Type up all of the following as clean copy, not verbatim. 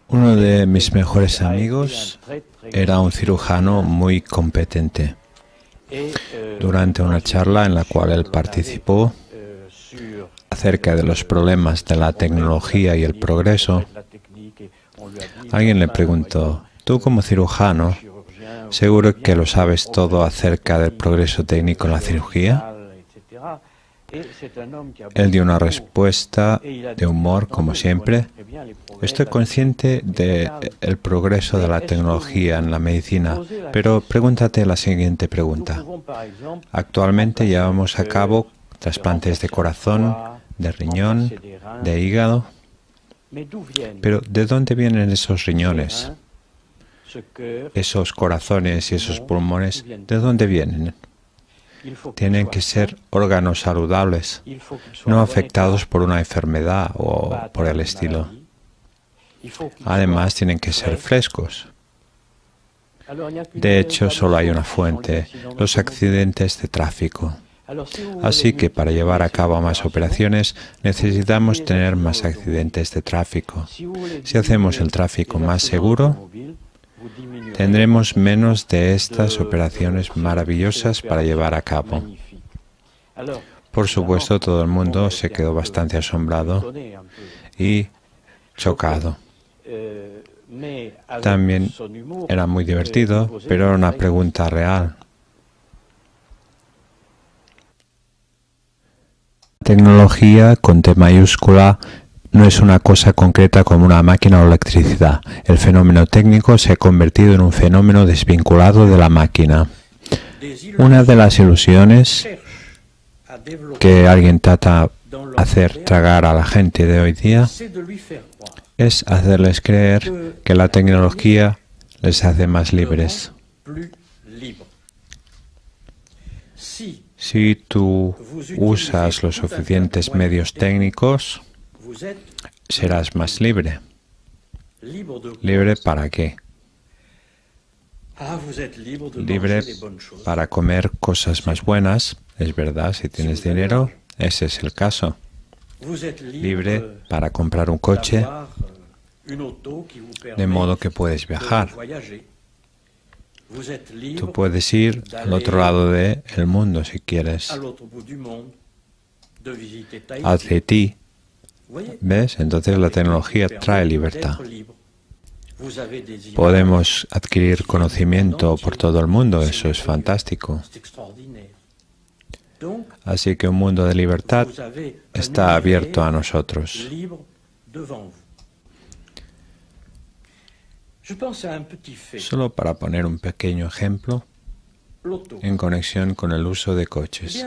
Uno de mis mejores amigos era un cirujano muy competente. Durante una charla en la cual él participó acerca de los problemas de la tecnología y el progreso, alguien le preguntó: «Tú como cirujano, ¿seguro que lo sabes todo acerca del progreso técnico en la cirugía?». Él dio una respuesta de humor, como siempre: «Estoy consciente del progreso de la tecnología en la medicina, pero pregúntate la siguiente pregunta. Actualmente llevamos a cabo trasplantes de corazón, de riñón, de hígado. Pero ¿de dónde vienen esos riñones, esos corazones y esos pulmones? ¿De dónde vienen? Tienen que ser órganos saludables, no afectados por una enfermedad o por el estilo. Además, tienen que ser frescos. De hecho, solo hay una fuente: los accidentes de tráfico. Así que para llevar a cabo más operaciones necesitamos tener más accidentes de tráfico. Si hacemos el tráfico más seguro, tendremos menos de estas operaciones maravillosas para llevar a cabo». Por supuesto, todo el mundo se quedó bastante asombrado y chocado. También era muy divertido, pero era una pregunta real. Tecnología con T mayúscula no es una cosa concreta como una máquina o electricidad. El fenómeno técnico se ha convertido en un fenómeno desvinculado de la máquina. Una de las ilusiones que alguien trata de hacer tragar a la gente de hoy día es hacerles creer que la tecnología les hace más libres. Si tú usas los suficientes medios técnicos, serás más libre. ¿Libre para qué? Libre para comer cosas más buenas, es verdad, si tienes dinero, ese es el caso. Libre para comprar un coche, de modo que puedes viajar. Tú puedes ir al otro lado del mundo si quieres. Haz de ti. ¿Ves? Entonces la tecnología trae libertad. Podemos adquirir conocimiento por todo el mundo, eso es fantástico. Así que un mundo de libertad está abierto a nosotros. Solo para poner un pequeño ejemplo en conexión con el uso de coches.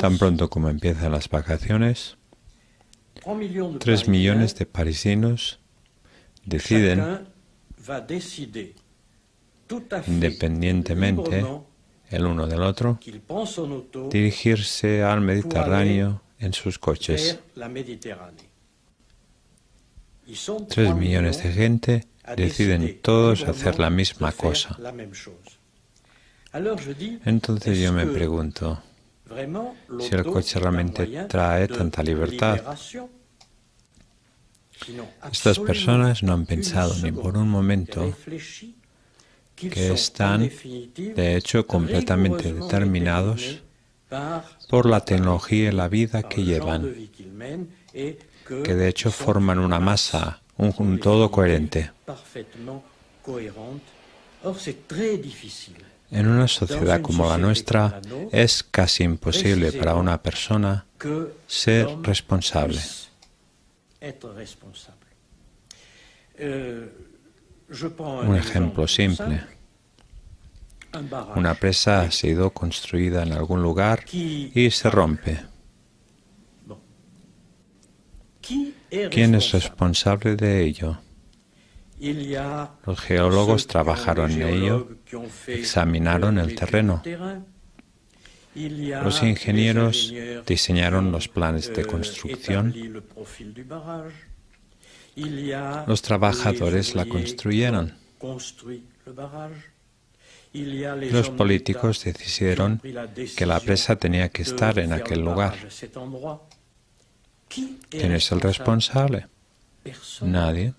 Tan pronto como empiezan las vacaciones, 3 millones de parisinos deciden, independientemente el uno del otro, dirigirse al Mediterráneo en sus coches. 3 millones de gente deciden todos hacer la misma cosa. Entonces yo me pregunto, si el coche realmente trae tanta libertad. Estas personas no han pensado ni por un momento que están, de hecho, completamente determinados por la tecnología y la vida que llevan, que de hecho forman una masa, un todo coherente. En una sociedad como la nuestra, es casi imposible para una persona ser responsable. Un ejemplo simple. Una presa ha sido construida en algún lugar y se rompe. ¿Quién es responsable de ello? Los geólogos trabajaron en ello, examinaron el terreno. Los ingenieros diseñaron los planes de construcción. Los trabajadores la construyeron. Los políticos decidieron que la presa tenía que estar en aquel lugar. ¿Quién es el responsable? Nadie.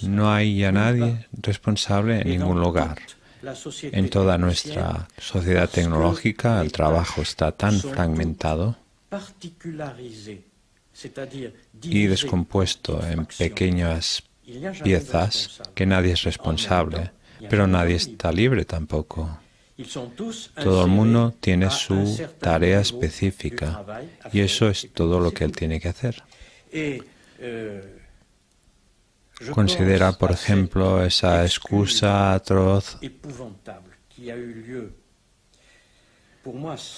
No hay ya nadie responsable en ningún lugar. En toda nuestra sociedad tecnológica el trabajo está tan fragmentado y descompuesto en pequeñas piezas que nadie es responsable, pero nadie está libre tampoco. Todo el mundo tiene su tarea específica y eso es todo lo que él tiene que hacer. Considera, por ejemplo, esa excusa atroz.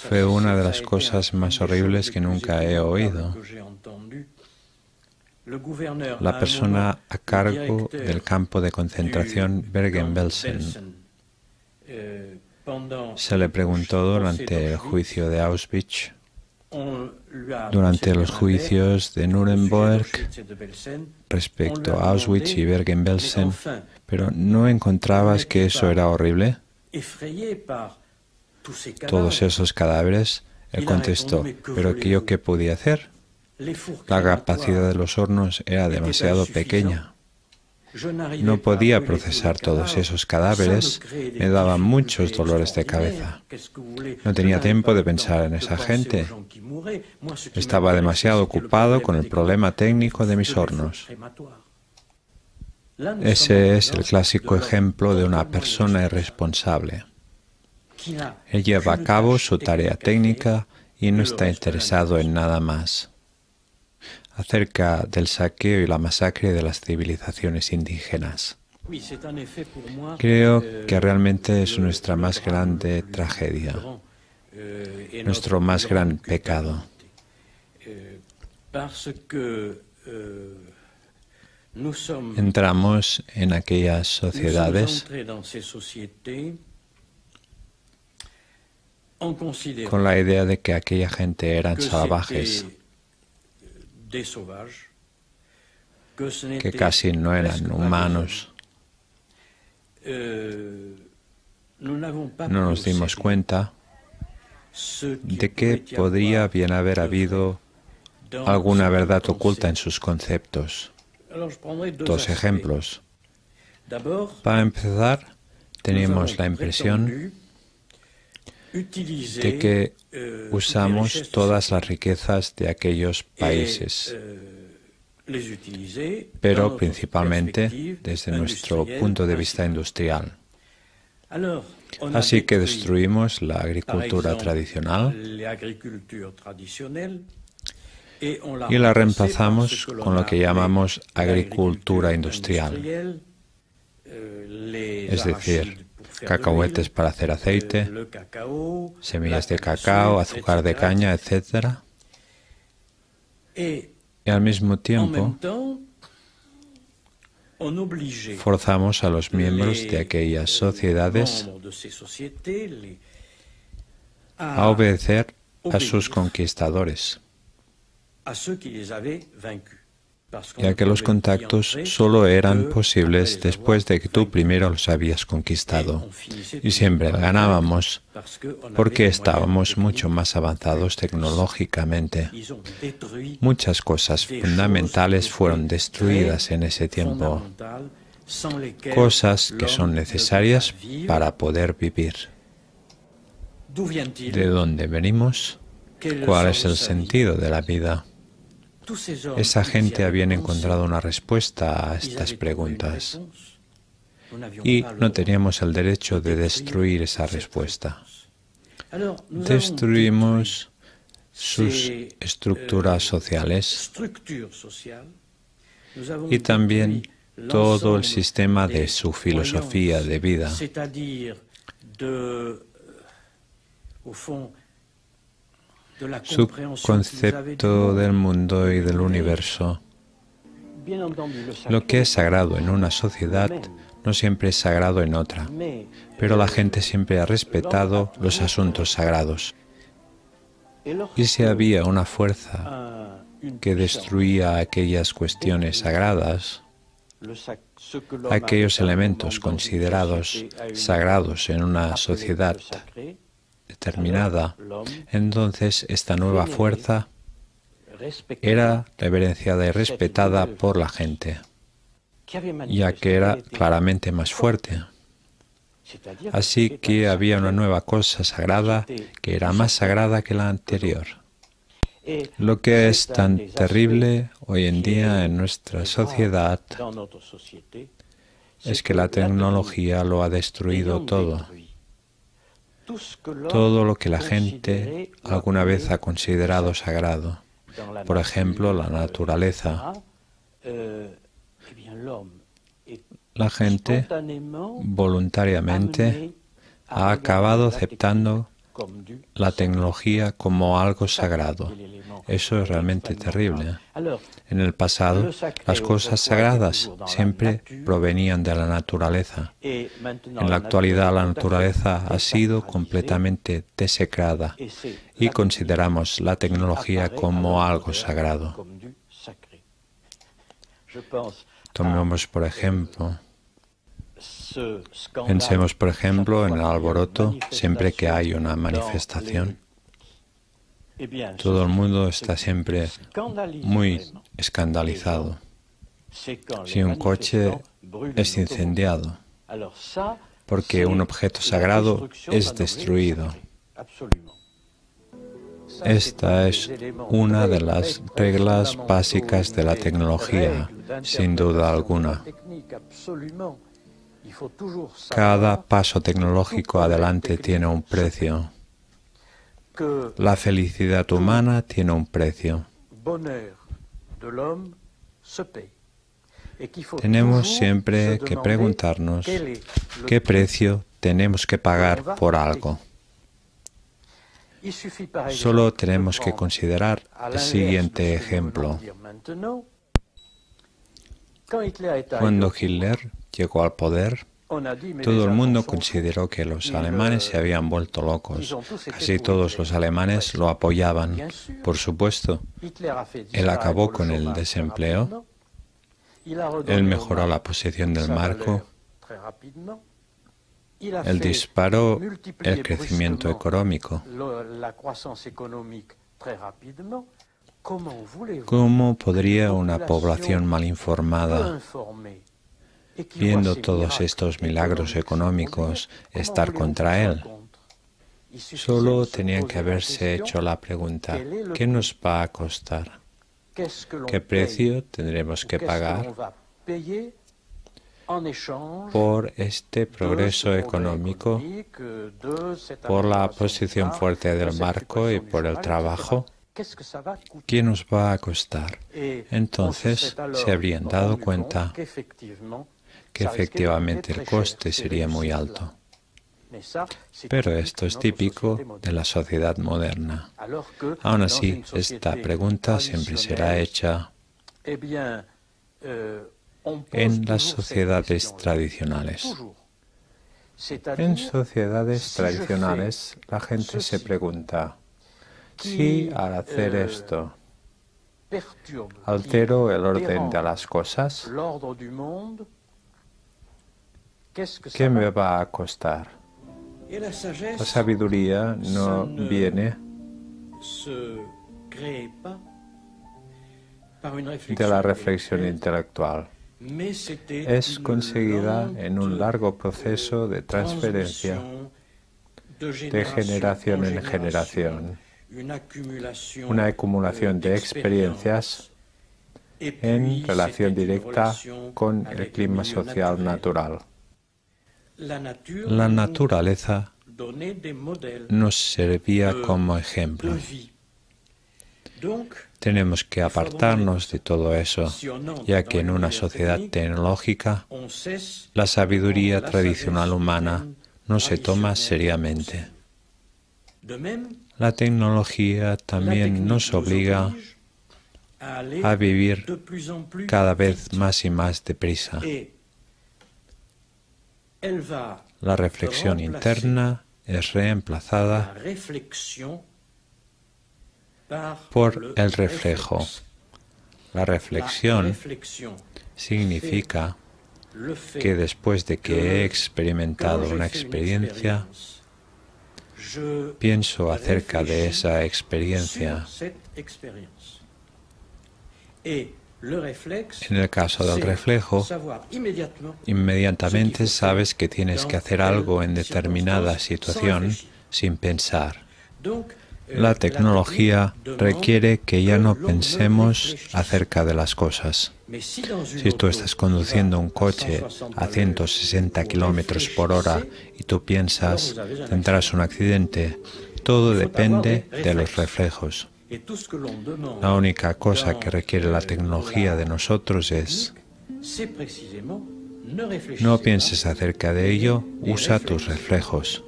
Fue una de las cosas más horribles que nunca he oído. La persona a cargo del campo de concentración Bergen-Belsen se le preguntó durante el juicio de Auschwitz, durante los juicios de Nuremberg, respecto a Auschwitz y Bergen-Belsen, pero ¿no encontrabas que eso era horrible? Todos esos cadáveres. Él contestó, ¿pero yo qué podía hacer? La capacidad de los hornos era demasiado pequeña. No podía procesar todos esos cadáveres, me daban muchos dolores de cabeza. No tenía tiempo de pensar en esa gente. Estaba demasiado ocupado con el problema técnico de mis hornos. Ese es el clásico ejemplo de una persona irresponsable. Él lleva a cabo su tarea técnica y no está interesado en nada más. Acerca del saqueo y la masacre de las civilizaciones indígenas. Creo que realmente es nuestra más grande tragedia, nuestro más gran pecado. Entramos en aquellas sociedades con la idea de que aquella gente eran salvajes, que casi no eran humanos. No nos dimos cuenta de que podría bien haber habido alguna verdad oculta en sus conceptos. Dos ejemplos. Para empezar, teníamos la impresión de que usamos todas las riquezas de aquellos países, pero principalmente desde nuestro punto de vista industrial. Así que destruimos la agricultura tradicional y la reemplazamos con lo que llamamos agricultura industrial, es decir, cacahuetes para hacer aceite, semillas de cacao, azúcar de caña, etc. Y al mismo tiempo forzamos a los miembros de aquellas sociedades a obedecer a sus conquistadores, ya que los contactos solo eran posibles después de que tú primero los habías conquistado. Y siempre ganábamos porque estábamos mucho más avanzados tecnológicamente. Muchas cosas fundamentales fueron destruidas en ese tiempo, cosas que son necesarias para poder vivir. ¿De dónde venimos? ¿Cuál es el sentido de la vida? Esa gente había encontrado una respuesta a estas preguntas y no teníamos el derecho de destruir esa respuesta. Destruimos sus estructuras sociales y también todo el sistema de su filosofía de vida. Su concepto del mundo y del universo. Lo que es sagrado en una sociedad no siempre es sagrado en otra, pero la gente siempre ha respetado los asuntos sagrados. Y si había una fuerza que destruía aquellas cuestiones sagradas, aquellos elementos considerados sagrados en una sociedad determinada, entonces esta nueva fuerza era reverenciada y respetada por la gente, ya que era claramente más fuerte. Así que había una nueva cosa sagrada que era más sagrada que la anterior. Lo que es tan terrible hoy en día en nuestra sociedad es que la tecnología lo ha destruido todo. Todo lo que la gente alguna vez ha considerado sagrado. Por ejemplo, la naturaleza. La gente voluntariamente ha acabado aceptando la tecnología como algo sagrado. Eso es realmente terrible. En el pasado, las cosas sagradas siempre provenían de la naturaleza. En la actualidad, la naturaleza ha sido completamente desecrada y consideramos la tecnología como algo sagrado. Tomemos, por ejemplo, pensemos, por ejemplo, en el alboroto. Siempre que hay una manifestación, todo el mundo está siempre muy escandalizado. Si un coche es incendiado, porque un objeto sagrado es destruido. Esta es una de las reglas básicas de la tecnología, sin duda alguna. Cada paso tecnológico adelante tiene un precio. La felicidad humana tiene un precio. Tenemos siempre que preguntarnos qué precio tenemos que pagar por algo. Solo tenemos que considerar el siguiente ejemplo. Cuando Hitler llegó al poder, todo el mundo consideró que los alemanes se habían vuelto locos. Casi todos los alemanes lo apoyaban. Por supuesto, él acabó con el desempleo, él mejoró la posición del marco, él disparó el crecimiento económico. ¿Cómo podría una población mal informada, viendo todos estos milagros económicos, estar contra él? Solo tenían que haberse hecho la pregunta, ¿qué nos va a costar? ¿Qué precio tendremos que pagar por este progreso económico, por la posición fuerte del marco y por el trabajo? ¿Qué nos va a costar? Entonces se habrían dado cuenta que efectivamente el coste sería muy alto. Pero esto es típico de la sociedad moderna. Aún así, esta pregunta siempre será hecha en las sociedades tradicionales. En sociedades tradicionales, la gente se pregunta, si al hacer esto altero el orden de las cosas, ¿qué me va a costar? La sabiduría no viene de la reflexión intelectual. Es conseguida en un largo proceso de transferencia de generación en generación, una acumulación de experiencias en relación directa con el clima social natural. La naturaleza nos servía como ejemplo. Tenemos que apartarnos de todo eso, ya que en una sociedad tecnológica, la sabiduría tradicional humana no se toma seriamente. La tecnología también nos obliga a vivir cada vez más y más deprisa. La reflexión interna es reemplazada por el reflejo. La reflexión significa que después de que he experimentado una experiencia, pienso acerca de esa experiencia. En el caso del reflejo, inmediatamente sabes que tienes que hacer algo en determinada situación sin pensar. La tecnología requiere que ya no pensemos acerca de las cosas. Si tú estás conduciendo un coche a 160 kilómetros por hora y tú piensas, tendrás un accidente, todo depende de los reflejos. La única cosa que requiere la tecnología de nosotros es: no pienses acerca de ello, usa tus reflejos.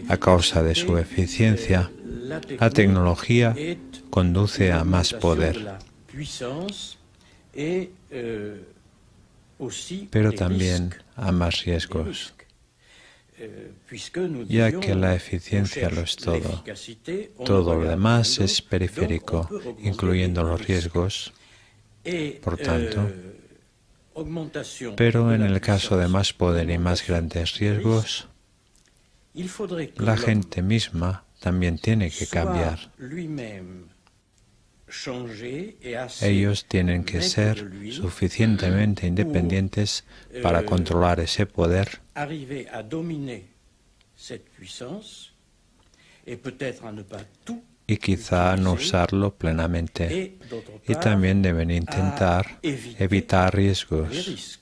A causa de su eficiencia, la tecnología conduce a más poder, pero también a más riesgos, ya que la eficiencia lo es todo. Todo lo demás es periférico, incluyendo los riesgos. Por tanto, pero en el caso de más poder y más grandes riesgos, la gente misma también tiene que cambiar. Ellos tienen que ser suficientemente independientes para controlar ese poder y quizá no usarlo plenamente. Y también deben intentar evitar riesgos.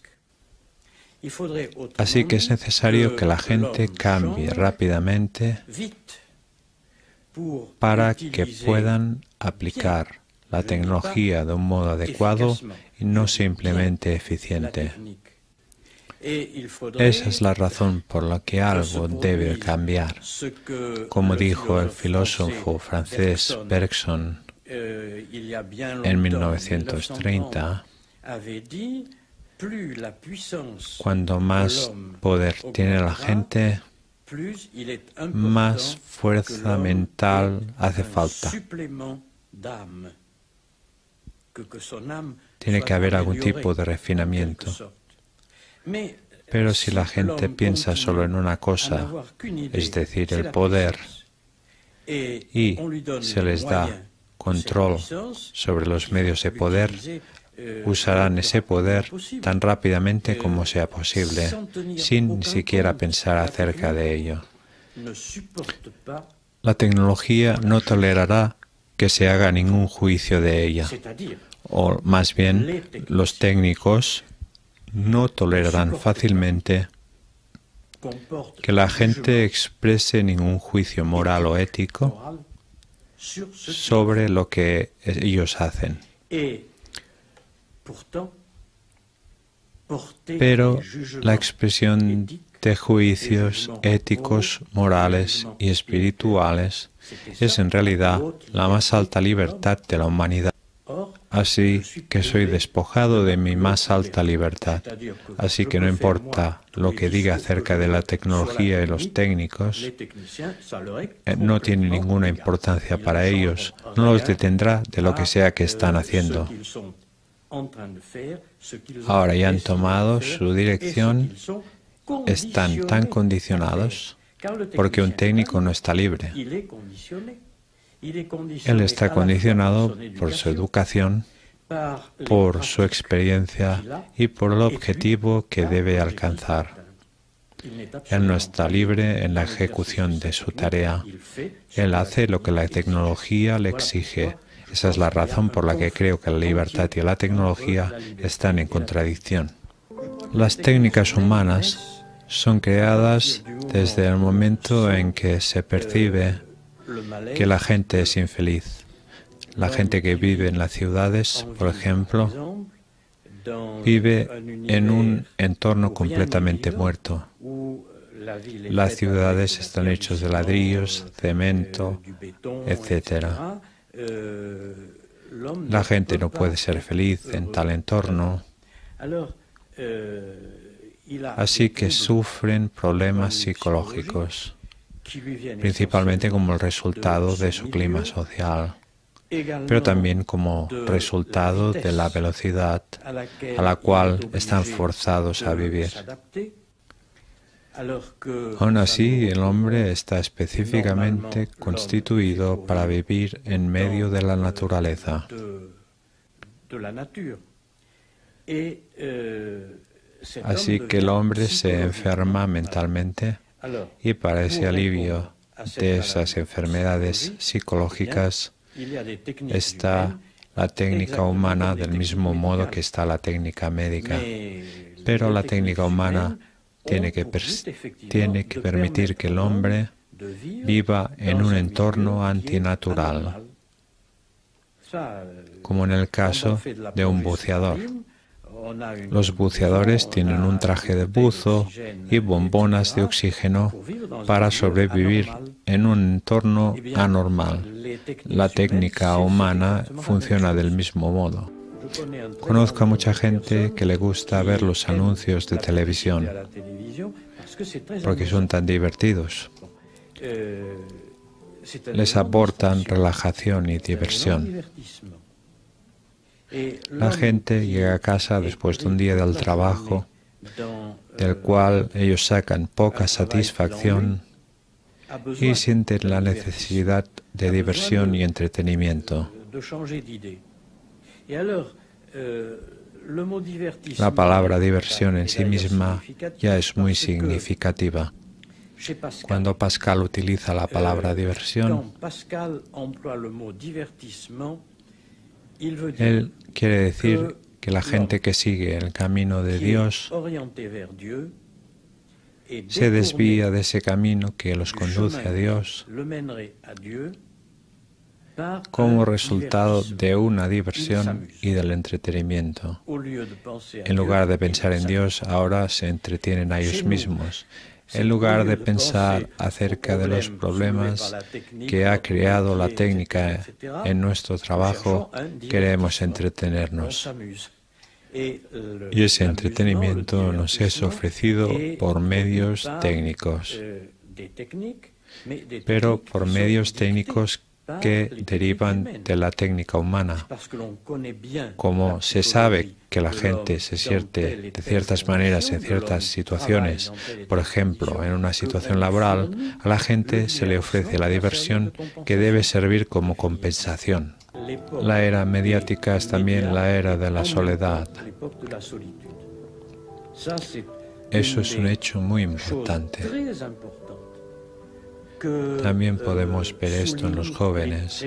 Así que es necesario que la gente cambie rápidamente para que puedan aplicar la tecnología de un modo adecuado y no simplemente eficiente. Esa es la razón por la que algo debe cambiar. Como dijo el filósofo francés Bergson en 1930, cuando más poder tiene la gente, más fuerza mental hace falta. Tiene que haber algún tipo de refinamiento. Pero si la gente piensa solo en una cosa, es decir, el poder, y se les da control sobre los medios de poder, usarán ese poder tan rápidamente como sea posible, sin ni siquiera pensar acerca de ello. La tecnología no tolerará que se haga ningún juicio de ella, o más bien, los técnicos no tolerarán fácilmente que la gente exprese ningún juicio moral o ético sobre lo que ellos hacen. Pero la expresión de juicios éticos, morales y espirituales es en realidad la más alta libertad de la humanidad. Así que soy despojado de mi más alta libertad. Así que no importa lo que diga acerca de la tecnología y los técnicos, no tiene ninguna importancia para ellos. No los detendrá de lo que sea que están haciendo. Ahora ya han tomado su dirección, están tan condicionados porque un técnico no está libre. Él está condicionado por su educación, por su experiencia y por el objetivo que debe alcanzar. Él no está libre en la ejecución de su tarea. Él hace lo que la tecnología le exige. Esa es la razón por la que creo que la libertad y la tecnología están en contradicción. Las técnicas humanas son creadas desde el momento en que se percibe que la gente es infeliz. La gente que vive en las ciudades, por ejemplo, vive en un entorno completamente muerto. Las ciudades están hechas de ladrillos, cemento, etc. La gente no puede ser feliz en tal entorno, así que sufren problemas psicológicos, principalmente como el resultado de su clima social. pero también como resultado de la velocidad a la cual están forzados a vivir. Aún así, el hombre está específicamente constituido para vivir en medio de la naturaleza. Así que el hombre se enferma mentalmente y para ese alivio de esas enfermedades psicológicas está la técnica humana del mismo modo que está la técnica médica. Pero la técnica humana tiene que permitir que el hombre viva en un entorno antinatural, como en el caso de un buceador. Los buceadores tienen un traje de buzo y bombonas de oxígeno para sobrevivir en un entorno anormal. La técnica humana funciona del mismo modo. Conozco a mucha gente que le gusta ver los anuncios de televisión porque son tan divertidos. Les aportan relajación y diversión. La gente llega a casa después de un día del trabajo, del cual ellos sacan poca satisfacción y sienten la necesidad de diversión y entretenimiento. La palabra diversión en sí misma ya es muy significativa. Cuando Pascal utiliza la palabra diversión, él quiere decir que la gente que sigue el camino de Dios se desvía de ese camino que los conduce a Dios como resultado de una diversión y del entretenimiento. En lugar de pensar en Dios, ahora se entretienen a ellos mismos. En lugar de pensar acerca de los problemas que ha creado la técnica en nuestro trabajo, queremos entretenernos. Y ese entretenimiento nos es ofrecido por medios técnicos, pero por medios técnicos que derivan de la técnica humana. Como se sabe que la gente se siente de ciertas maneras en ciertas situaciones, por ejemplo, en una situación laboral, a la gente se le ofrece la diversión que debe servir como compensación. La era mediática es también la era de la soledad. Eso es un hecho muy importante. También podemos ver esto en los jóvenes.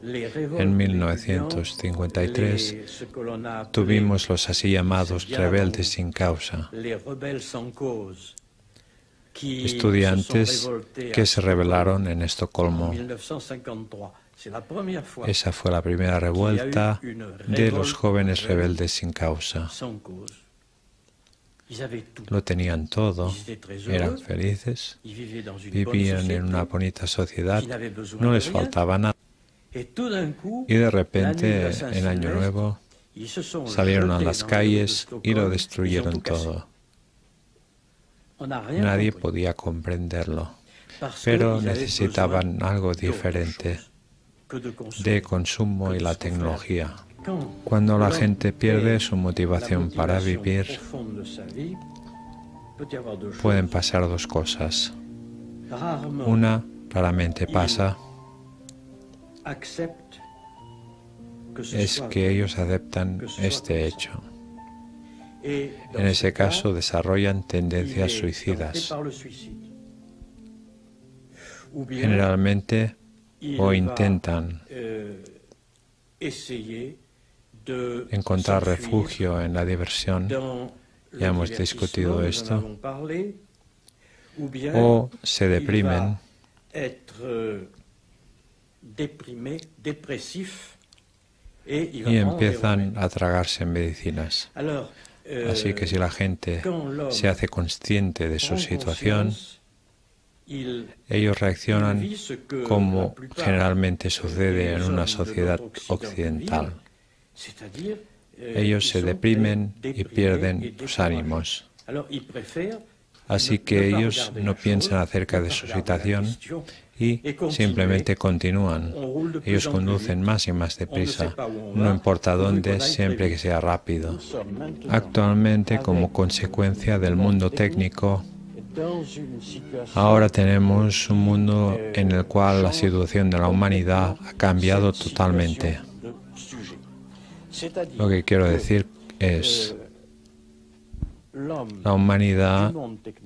En 1953 tuvimos los así llamados rebeldes sin causa, estudiantes que se rebelaron en Estocolmo. Esa fue la primera revuelta de los jóvenes rebeldes sin causa. Lo tenían todo, eran felices, vivían en una bonita sociedad, no les faltaba nada. Y de repente, en Año Nuevo, salieron a las calles y lo destruyeron todo. Nadie podía comprenderlo, pero necesitaban algo diferente de consumo y la tecnología. Cuando la gente pierde su motivación para vivir, pueden pasar dos cosas. Una raramente pasa, es que ellos aceptan este hecho. En ese caso desarrollan tendencias suicidas. Generalmente o intentan encontrar refugio en la diversión, ya hemos discutido esto, o se deprimen y empiezan a tragarse medicinas. Así que si la gente se hace consciente de su situación, ellos reaccionan como generalmente sucede en una sociedad occidental. Ellos se deprimen y pierden sus ánimos. Así que ellos no piensan acerca de su situación y simplemente continúan. Ellos conducen más y más deprisa, no importa dónde, siempre que sea rápido. Actualmente, como consecuencia del mundo técnico, ahora tenemos un mundo en el cual la situación de la humanidad ha cambiado totalmente. Lo que quiero decir es, la humanidad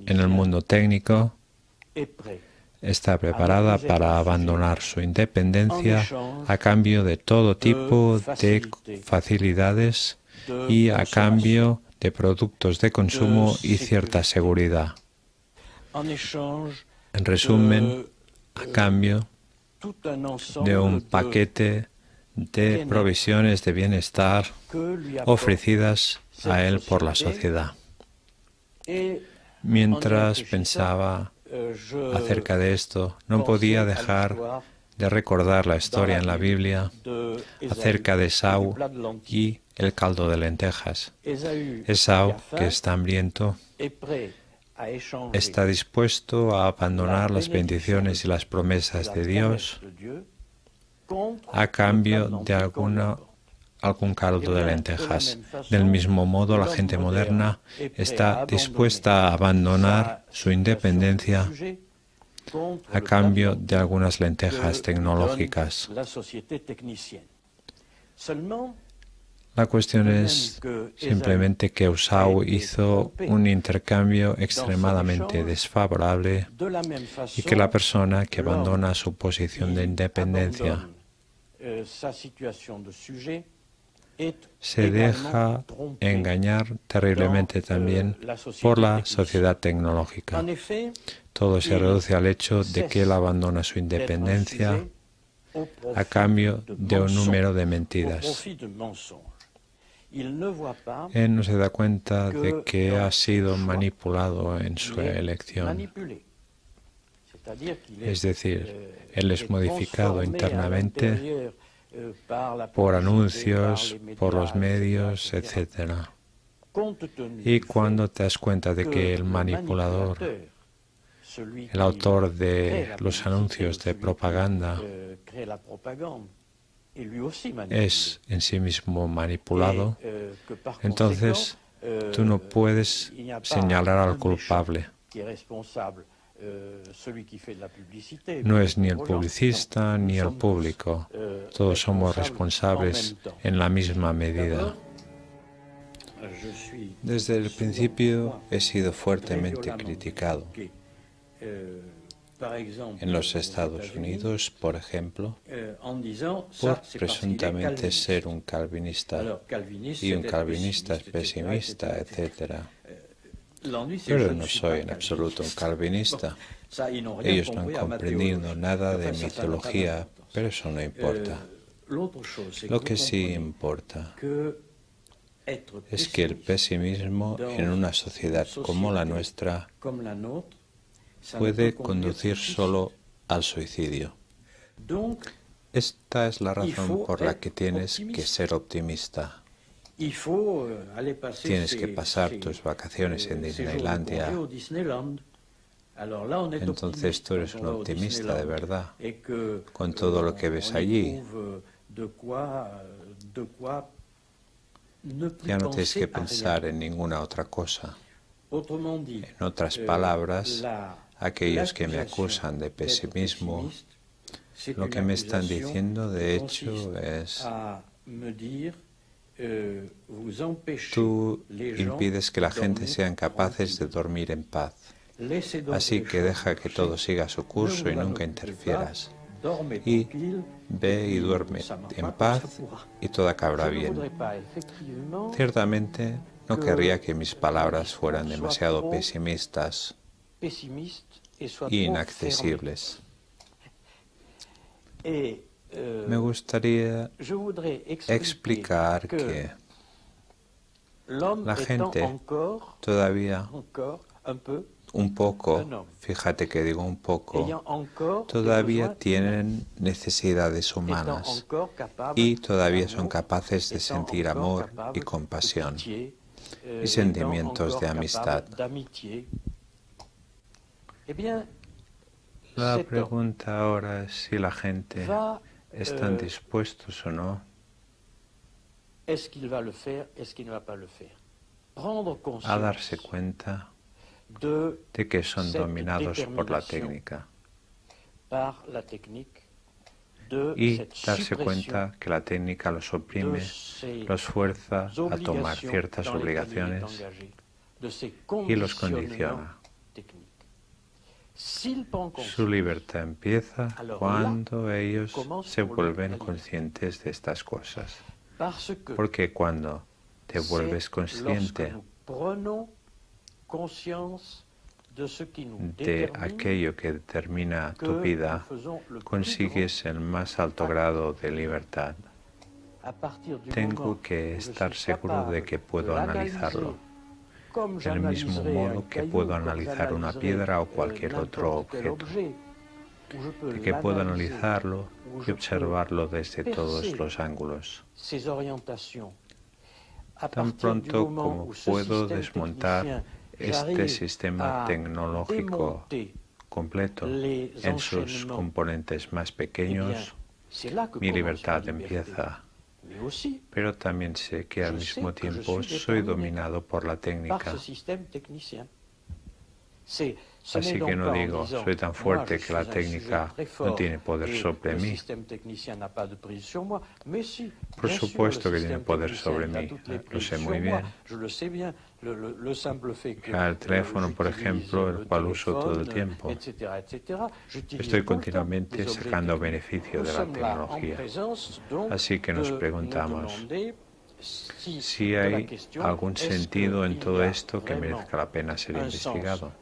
en el mundo técnico está preparada para abandonar su independencia a cambio de todo tipo de facilidades y a cambio de productos de consumo y cierta seguridad. En resumen, a cambio de un paquete de provisiones de bienestar ofrecidas a él por la sociedad. Mientras pensaba acerca de esto, no podía dejar de recordar la historia en la Biblia acerca de Esaú y el caldo de lentejas. Esaú, que está hambriento, está dispuesto a abandonar las bendiciones y las promesas de Dios a cambio de algún caldo de lentejas. Del mismo modo, la gente moderna está dispuesta a abandonar su independencia a cambio de algunas lentejas tecnológicas. La cuestión es simplemente que Esaú hizo un intercambio extremadamente desfavorable y que la persona que abandona su posición de independencia se deja engañar terriblemente también por la sociedad tecnológica. Todo se reduce al hecho de que él abandona su independencia a cambio de un número de mentiras. Él no se da cuenta de que ha sido manipulado en su elección. Es decir, él es modificado internamente por anuncios, por los medios, etc. Y cuando te das cuenta de que el manipulador, el autor de los anuncios de propaganda, es en sí mismo manipulado, entonces tú no puedes señalar al culpable. No es ni el publicista ni el público. Todos somos responsables en la misma medida. Desde el principio he sido fuertemente criticado. En los Estados Unidos, por ejemplo, por presuntamente ser un calvinista, y un calvinista es pesimista, etc. Pero no soy en absoluto un calvinista. Ellos no han comprendido nada de mi teología, pero eso no importa. Lo que sí importa es que el pesimismo en una sociedad como la nuestra puede conducir solo al suicidio. Esta es la razón por la que tienes que ser optimista. Tienes que pasar tus vacaciones en Disneylandia. Entonces tú eres un optimista de verdad, con todo lo que ves allí. Ya no tienes que pensar en ninguna otra cosa. En otras palabras, aquellos que me acusan de pesimismo, lo que me están diciendo de hecho es: tú impides que la gente sean capaces de dormir en paz. Así que deja que todo siga su curso y nunca interfieras. Y ve y duerme en paz y todo acabará bien. Ciertamente no querría que mis palabras fueran demasiado pesimistas e inaccesibles. Me gustaría explicar que la gente todavía un poco, fíjate que digo un poco, todavía tienen necesidades humanas y todavía son capaces de sentir amor y compasión y sentimientos de amistad. La pregunta ahora es si la gente están dispuestos o no a darse cuenta de que son dominados por la técnica y darse cuenta que la técnica los oprime, los fuerza a tomar ciertas obligaciones y los condiciona. Su libertad empieza cuando ellos se vuelven conscientes de estas cosas. Porque cuando te vuelves consciente de aquello que determina tu vida, consigues el más alto grado de libertad. Tengo que estar seguro de que puedo analizarlo, del mismo modo que puedo analizar una piedra o cualquier otro objeto, de que puedo analizarlo y observarlo desde todos los ángulos. Tan pronto como puedo desmontar este sistema tecnológico completo en sus componentes más pequeños, mi libertad empieza. Pero también sé que al mismo tiempo soy dominado por la técnica. Así que no digo, soy tan fuerte que la técnica no tiene poder sobre mí. Por supuesto que tiene poder sobre mí, lo sé muy bien. El teléfono, por ejemplo, el cual uso todo el tiempo. Estoy continuamente sacando beneficio de la tecnología. Así que nos preguntamos si hay algún sentido en todo esto que merezca la pena ser investigado.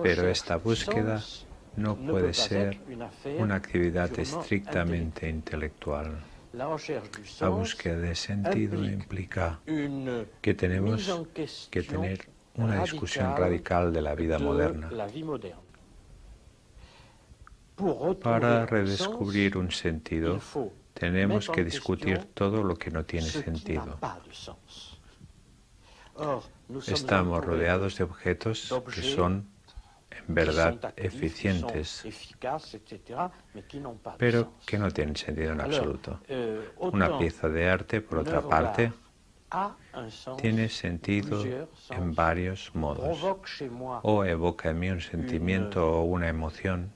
Pero esta búsqueda no puede ser una actividad estrictamente intelectual. La búsqueda de sentido implica que tenemos que tener una discusión radical de la vida moderna. Para redescubrir un sentido, tenemos que discutir todo lo que no tiene sentido. Estamos rodeados de objetos que son en verdad eficientes, pero que no tienen sentido en absoluto. Una pieza de arte, por otra parte, tiene sentido en varios modos, o evoca en mí un sentimiento o una emoción,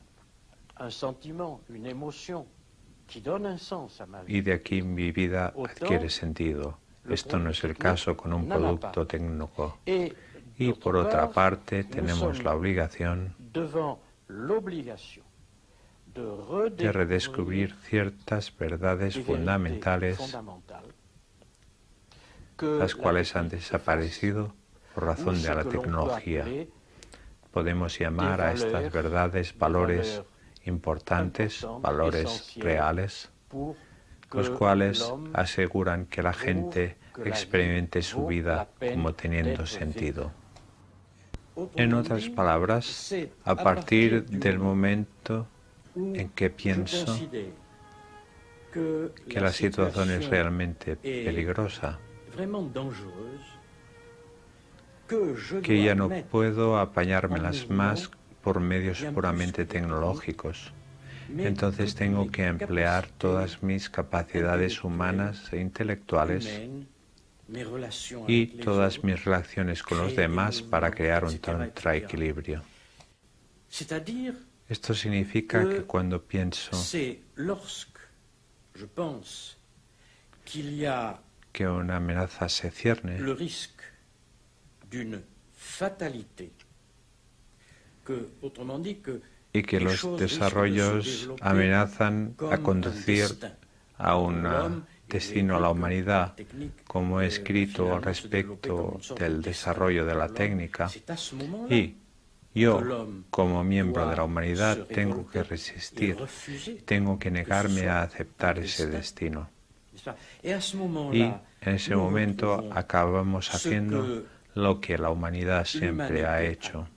y de aquí mi vida adquiere sentido. Esto no es el caso con un producto técnico. Y por otra parte, tenemos la obligación de redescubrir ciertas verdades fundamentales, las cuales han desaparecido por razón de la tecnología. Podemos llamar a estas verdades valores importantes, valores reales, los cuales aseguran que la gente experimente su vida como teniendo sentido. En otras palabras, a partir del momento en que pienso que la situación es realmente peligrosa, que ya no puedo apañármelas más por medios puramente tecnológicos, entonces tengo que emplear todas mis capacidades humanas e intelectuales y todas mis relaciones con los demás para crear un contraequilibrio. Esto significa que cuando pienso que una amenaza se cierne, y que los desarrollos amenazan a conducir a un destino a la humanidad, como he escrito al respecto del desarrollo de la técnica, y yo, como miembro de la humanidad, tengo que resistir, tengo que negarme a aceptar ese destino. Y en ese momento acabamos haciendo lo que la humanidad siempre ha hecho,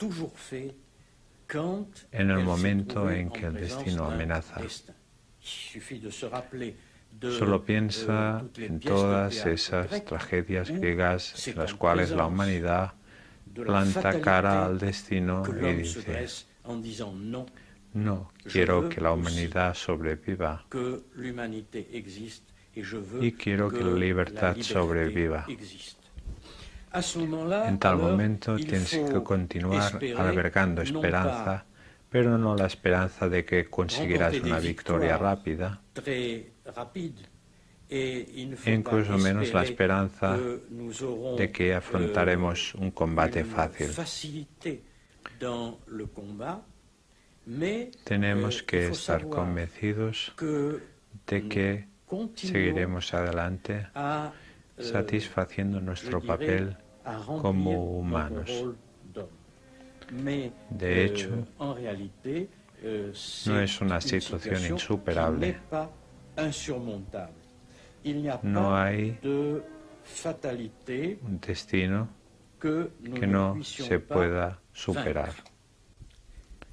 en el momento en que el destino amenaza. Solo piensa en todas esas tragedias griegas en las cuales la humanidad planta cara al destino y dice, No, quiero que la humanidad sobreviva y quiero que la libertad sobreviva. En tal momento tienes que continuar albergando esperanza, pero no la esperanza de que conseguirás una victoria rápida, e incluso menos la esperanza de que afrontaremos un combate fácil. Tenemos que estar convencidos de que seguiremos adelante satisfaciendo nuestro papel como humanos. De hecho, no es una situación insuperable. No hay un destino que no se pueda superar.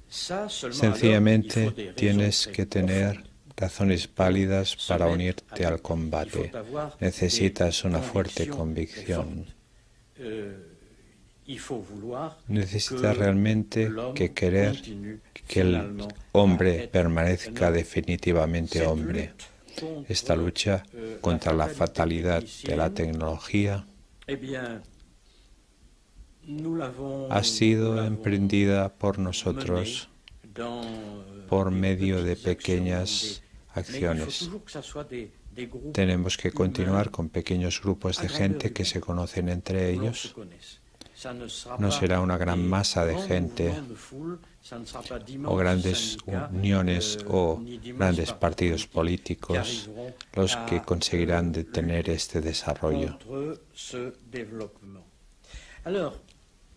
Sencillamente tienes que tener razones válidas para unirte al combate. Necesitas una fuerte convicción. Necesitas realmente que querer que el hombre permanezca definitivamente hombre. Esta lucha contra la fatalidad de la tecnología ha sido emprendida por nosotros por medio de pequeñas acciones. Tenemos que continuar con pequeños grupos de gente que se conocen entre ellos. No será una gran masa de gente o grandes uniones o grandes partidos políticos los que conseguirán detener este desarrollo.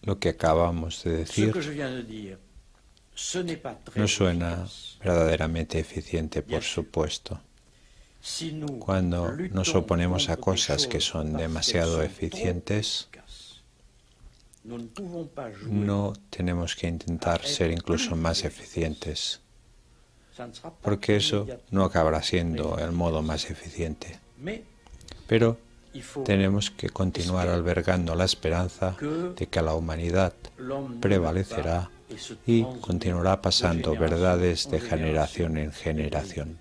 Lo que acabamos de decir no suena verdaderamente eficiente, por supuesto. Cuando nos oponemos a cosas que son demasiado eficientes, no tenemos que intentar ser incluso más eficientes, porque eso no acabará siendo el modo más eficiente. Pero tenemos que continuar albergando la esperanza de que la humanidad prevalecerá y continuará pasando verdades de generación en generación.